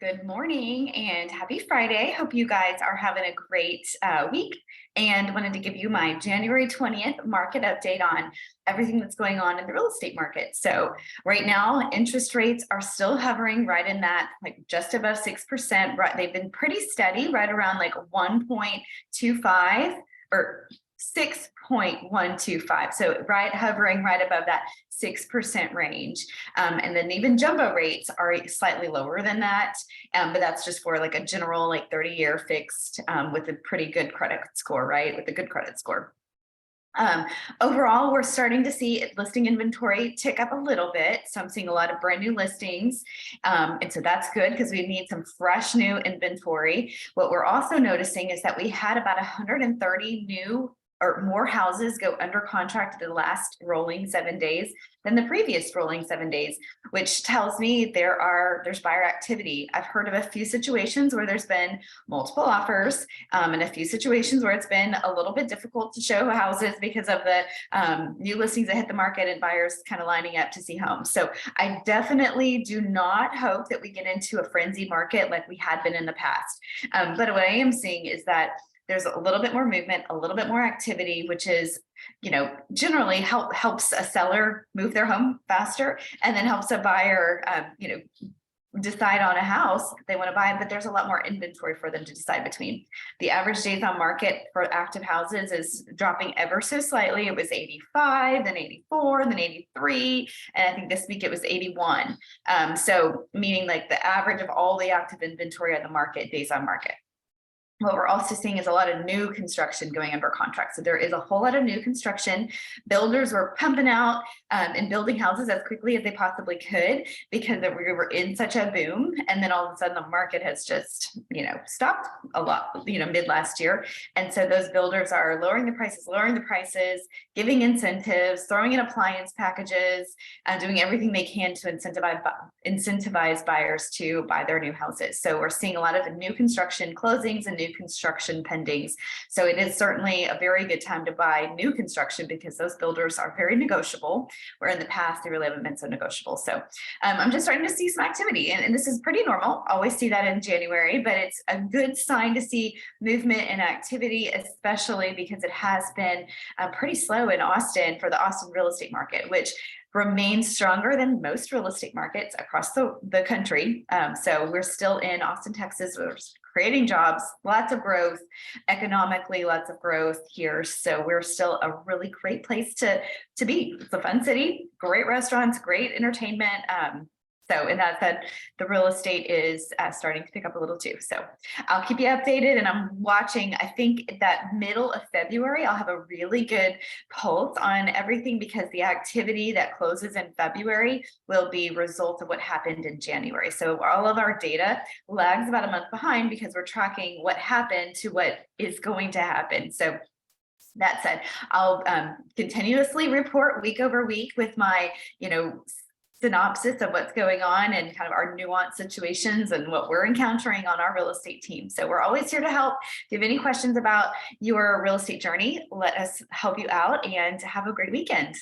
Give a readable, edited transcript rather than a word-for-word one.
Good morning and happy Friday. Hope you guys are having a great week and wanted to give you my January 20th market update on everything that's going on in the real estate market. So right now, interest rates are still hovering right in that like just above 6%. Right, they've been pretty steady right around like 1.25 or 6.125. So right hovering right above that 6% range. And then even jumbo rates are slightly lower than that. But that's just for like a general like 30-year fixed with a pretty good credit score, right? With a good credit score. Um, Overall, we're starting to see listing inventory tick up a little bit. So I'm seeing a lot of brand new listings. And so that's good because we need some fresh new inventory. What we're also noticing is that we had about 130 new or more houses go under contract the last rolling 7 days than the previous rolling 7 days, which tells me there's buyer activity. I've heard of a few situations where there's been multiple offers and a few situations where it's been a little bit difficult to show houses because of the new listings that hit the market and buyers kind of lining up to see homes. So I definitely do not hope that we get into a frenzy market like we had been in the past. But what I am seeing is that there's a little bit more movement, a little bit more activity, which is, generally helps a seller move their home faster and then helps a buyer, decide on a house they want to buy, but there's a lot more inventory for them to decide between. The average days on market for active houses is dropping ever so slightly. It was 85, then 84, then 83, and I think this week it was 81. So meaning like the average of all the active inventory on the market, days on market. What we're also seeing is a lot of new construction going under contract. So there is a whole lot of new construction. Builders were pumping out and building houses as quickly as they possibly could because we were in such a boom. And then all of a sudden the market has just, stopped a lot, mid last year. And so those builders are lowering the prices, giving incentives, throwing in appliance packages, and doing everything they can to incentivize buyers to buy their new houses. So we're seeing a lot of new construction closings and new construction pendings. So it is certainly a very good time to buy new construction because those builders are very negotiable, where in the past they really haven't been so negotiable. So I'm just starting to see some activity, and this is pretty normal. Always see that in January, but it's a good sign to see movement and activity, especially because it has been pretty slow in Austin for the Austin real estate market, which remains stronger than most real estate markets across the country. So we're still in Austin, Texas. We're creating jobs, lots of growth, economically, lots of growth here. So we're still a really great place to be. It's a fun city, great restaurants, great entertainment. So in that said, the real estate is starting to pick up a little too. So I'll keep you updated, and I'm watching. I think that middle of February, I'll have a really good pulse on everything because the activity that closes in February will be a result of what happened in January. So all of our data lags about a month behind because we're tracking what happened to what is going to happen. So that said, I'll continuously report week over week with my, synopsis of what's going on and kind of our nuanced situations and what we're encountering on our real estate team. So we're always here to help. If you have any questions about your real estate journey, let us help you out, and have a great weekend.